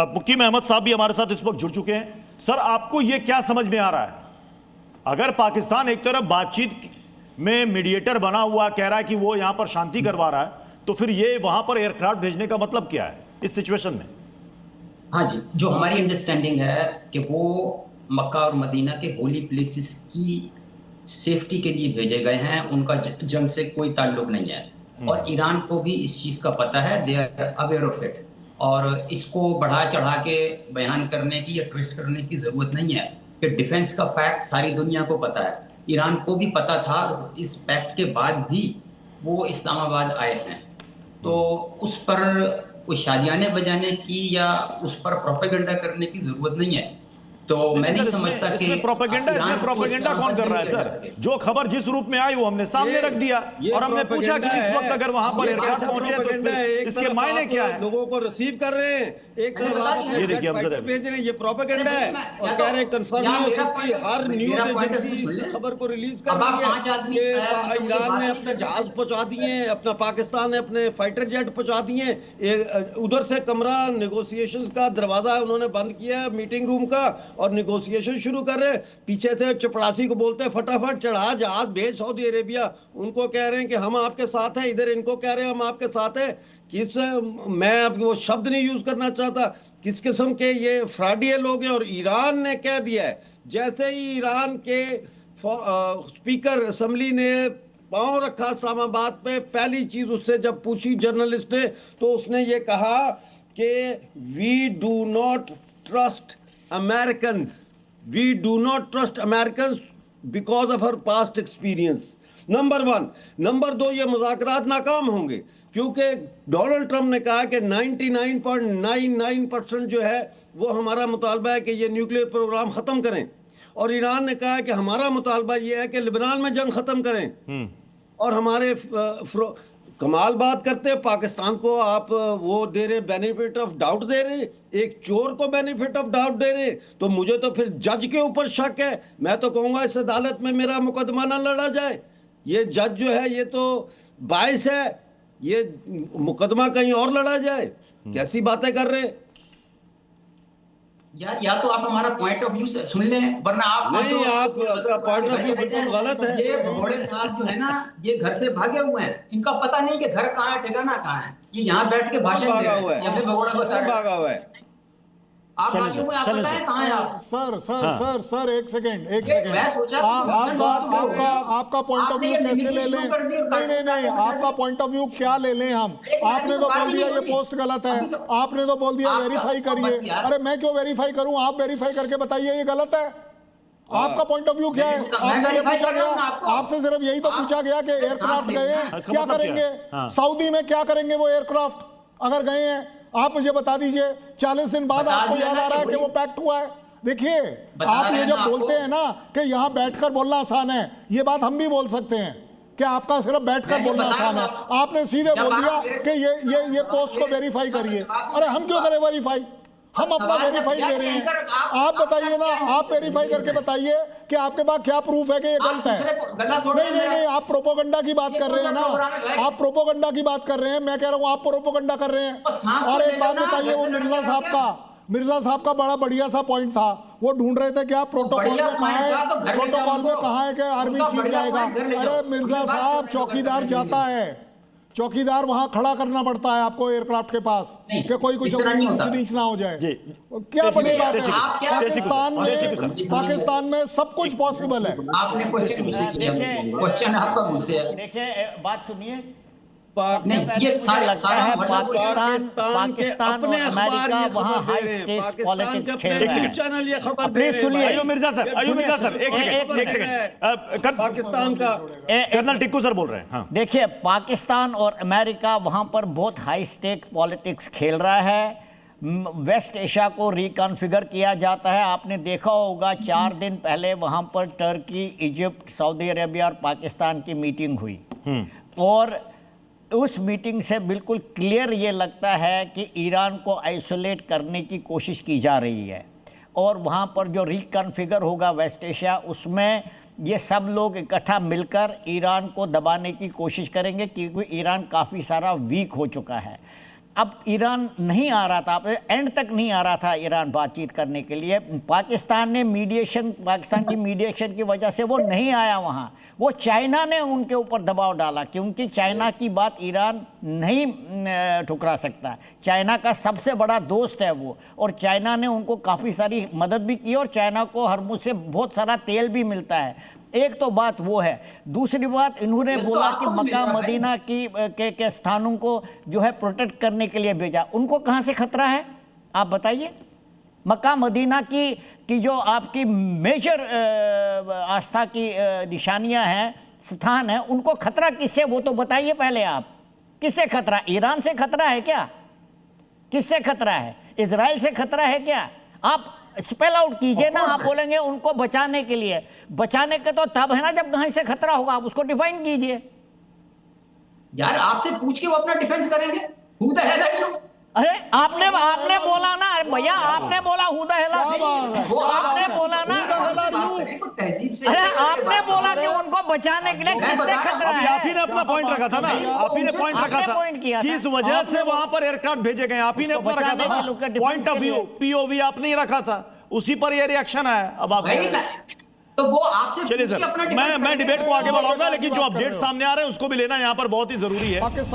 मुकीम अहमद साहब भी हमारे साथ इस वक्त जुड़ चुके हैं। सर, आपको यह क्या समझ में आ रहा है, अगर पाकिस्तान एक तरफ बातचीत में मीडिएटर बना हुआ कह रहा है कि वो यहां पर शांति करवा रहा है, तो फिर ये वहां पर एयरक्राफ्ट भेजने का मतलब क्या है इस सिचुएशन में? हाँ जी, जो हमारी अंडरस्टैंडिंग है कि वो मक्का और मदीना के होली प्लेसेस की सेफ्टी के लिए भेजे गए हैं, उनका जंग से कोई ताल्लुक नहीं है। और ईरान को भी इस चीज का पता है, they are aware of it. और इसको बढ़ा चढ़ा के बयान करने की या ट्विस्ट करने की जरूरत नहीं है कि डिफेंस का फैक्ट सारी दुनिया को पता है, ईरान को भी पता था। इस फैक्ट के बाद भी वो इस्लामाबाद आए हैं, तो उस पर कोई शादियाने बजाने की या उस पर प्रोपेगेंडा करने की जरूरत नहीं है। तो मैं नहीं समझता कि प्रोपेगेंडा कौन कर रहा है सर? जो खबर जिस रूप में आई वो हमने सामने रख दिया और हमने पूछा कि इस वक्त अगर वहां पर एयरक्राफ्ट पहुंचे तो इसके मायने क्या है? लोगों को रिसीव कर रहे हैं, एक तरफ ये देखिए हमसे भेज रहे हैं, ये प्रोपेगेंडा है। और कह रहे हैं कंफर्म नहीं हो सकती, हर न्यूज एजेंसी इस खबर को रिलीज कर रही है कि ईरान ने अपने जहाज पहुंचा दिए, अपना पाकिस्तान ने अपने फाइटर जेट पहुंचा दिए। उधर से कमरा नेगोशिएशंस का दरवाजा उन्होंने बंद किया मीटिंग रूम का और नेगोशिएशन शुरू कर रहे हैं। पीछे से चपड़ासी को बोलते हैं फटाफट चढ़ा जहाज भेज सऊदी अरेबिया, उनको कह रहे हैं कि हम आपके साथ हैं, इधर इनको कह रहे हैं हम आपके साथ हैं। किस, मैं अब वो शब्द नहीं यूज करना चाहता, किस किस्म के ये फ्रॉडिये लोग हैं। और ईरान ने कह दिया है, जैसे ही ईरान के स्पीकर असेंबली ने पांव रखा इस्लामाबाद पे, पहली चीज उससे जब पूछी जर्नलिस्ट ने, तो उसने ये कहा कि we do not trust Americans. We do not trust Americans because of our past experience. Number 1। Number 2, ये मुज़ाकरात नाकाम होंगे क्योंकि डोनाल्ड ट्रंप ने कहा कि 99.99% जो है वो हमारा मुतालबा है कि ये न्यूक्लियर प्रोग्राम ख़त्म करें। और ईरान ने कहा कि हमारा मुतालबा ये है कि लिबनान में जंग ख़त्म करें। और हमारे कमाल बात करते हैं, पाकिस्तान को आप वो दे रहे, बेनिफिट ऑफ डाउट दे रहे, एक चोर को बेनिफिट ऑफ डाउट दे रहे। तो मुझे तो फिर जज के ऊपर शक है। मैं तो कहूँगा इस अदालत में मेरा मुकदमा ना लड़ा जाए। ये जज जो है ये तो बाइस है, ये मुकदमा कहीं और लड़ा जाए। कैसी बातें कर रहे हैं यार? या तो आप हमारा पॉइंट ऑफ व्यू सुन लें, वरना आप नहीं, आपका पॉइंट ऑफ व्यू बिल्कुल गलत है। ये भगोड़े साहब जो है ना, ये घर से भागे हुए हैं, इनका पता नहीं कि घर कहाँ है, ठिकाना कहाँ है। ये यहाँ बैठ के भाषण दे रहे हैं, या फिर भगोड़ा बता रहे हैं। भागा हुआ है। आप भागे हुए, आप बताएं कहाँ है आप? सर एक सेकंड मैं सोचा आपका पॉइंट ऑफ व्यू कैसे ले लें? नहीं, आपका पॉइंट ऑफ व्यू क्या ले लें हम? आपने तो बोल दिया ये पोस्ट गलत है, आपने तो बोल दिया वेरीफाई करिए। अरे मैं क्यों वेरीफाई करूं? आप वेरीफाई करके बताइए ये गलत है। आपका पॉइंट ऑफ व्यू क्या है? आपसे पूछा गया, आपसे सिर्फ यही तो पूछा गया कि एयरक्राफ्ट गए हैं, क्या करेंगे सऊदी में, क्या करेंगे वो एयरक्राफ्ट अगर गए हैं? आप मुझे बता दीजिए। 40 दिन बाद आपको याद आ रहा है कि वो पैक्ट हुआ है। देखिए, आप ये जब बोलते हैं ना कि यहाँ बैठकर बोलना आसान है, ये बात हम भी बोल सकते हैं कि आपका सिर्फ बैठकर बोलना आसान है। आपने सीधे बोल दिया कि ये पोस्ट को वेरीफाई करिए। अरे हम क्यों करें वेरीफाई? हम अपना वेरीफाई दे रहे हैं। आप बताइए ना, आप वेरीफाई करके बताइए कि आपके पास क्या प्रूफ है कि ये गलत है। नहीं, आप प्रोपोगंडा की बात कर रहे हैं ना, आप प्रोपोगंडा की बात कर रहे हैं। मैं कह रहा हूं आप प्रोपोगंडा कर रहे हैं। और एक बात बताइए, वो मिर्जा साहब का बड़ा बढ़िया सा पॉइंट था, वो ढूंढ रहे थे कि आप प्रोटोकॉल में कहाँ है, प्रोटोकॉल में कहाँ है कि आर्मी चीफ जाएगा। अरे मिर्जा साहब, चौकीदार जाता है, चौकीदार वहां खड़ा करना पड़ता है आपको एयरक्राफ्ट के पास कि कोई कुछ नीच ना हो जाए। क्या बड़ी बात है? पाकिस्तान में सब कुछ पॉसिबल है। आपने क्वेश्चन आपका मुझसे है। देखिए, बात सुनिए। नहीं, ये सारे पाकिस्तान और अमेरिका वहाँ हाई स्टेक्स पॉलिटिक्स खेल रहे हैं। चैनल ये खबर प्लीज सुनिए। अयूब मिर्जा सर एक सेकंड। पाकिस्तान का कर्नल टिक्कू सर बोल रहे हैं। हाँ, देखिए, पाकिस्तान और अमेरिका वहाँ पर बहुत हाई स्टेक पॉलिटिक्स खेल रहा है। वेस्ट एशिया को रिकॉन्फ़िगर किया जाता है। आपने देखा होगा 4 दिन पहले वहाँ पर टर्की, इजिप्ट, सऊदी अरेबिया और पाकिस्तान की मीटिंग हुई और उस मीटिंग से बिल्कुल क्लियर ये लगता है कि ईरान को आइसोलेट करने की कोशिश की जा रही है। और वहाँ पर जो रिकॉन्फ़िगर होगा वेस्ट एशिया, उसमें ये सब लोग इकट्ठा मिलकर ईरान को दबाने की कोशिश करेंगे क्योंकि ईरान काफ़ी सारा वीक हो चुका है। अब ईरान नहीं आ रहा था, एंड तक नहीं आ रहा था ईरान बातचीत करने के लिए। पाकिस्तान की मीडिएशन की वजह से वो नहीं आया वहाँ। वो चाइना ने उनके ऊपर दबाव डाला, क्योंकि चाइना की बात ईरान नहीं ठुकरा सकता। चाइना का सबसे बड़ा दोस्त है वो, और चाइना ने उनको काफ़ी सारी मदद भी की, और चाइना को हरमुज से बहुत सारा तेल भी मिलता है। एक तो बात वो है। दूसरी बात, इन्होंने बोला कि मक्का मदीना के स्थानों को जो है प्रोटेक्ट करने के लिए भेजा। उनको कहाँ से खतरा है आप बताइए? मक्का मदीना की जो आपकी मेजर आस्था की निशानियां हैं, स्थान है, उनको खतरा किससे, वो तो बताइए पहले आप। किससे खतरा? ईरान से खतरा है क्या? किससे खतरा है? इजराइल से खतरा है क्या? आप स्पेल आउट कीजिए ना। आप बोलेंगे उनको बचाने के लिए, बचाने के तो तब है ना जब कहीं से खतरा होगा। आप उसको डिफाइन कीजिए यार। आपसे पूछ के वो अपना डिफेंस करेंगे। Who the hell are you? अरे आपने बोला ना भैया, आपने बोला who the hell are you, आपने बोला ना। अरे आपने बोला कि उनको बचाने के लिए किससे खतरा है? आप ही ने अपना पॉइंट रखा था ना, आप ही ने पॉइंट रखा था किस वजह से वहां पर एयरक्राफ्ट भेजे गए, आप ही ने अपना रखा था ना पॉइंट ऑफ व्यू, पीओवी आप नहीं रखा था, उसी पर ये रिएक्शन है। अब आप तो वो आपसे चलिए सर, मैं डिबेट को आगे बढ़ाऊंगा, लेकिन जो अपडेट सामने आ रहे हैं उसको भी लेना यहाँ पर बहुत ही जरूरी है।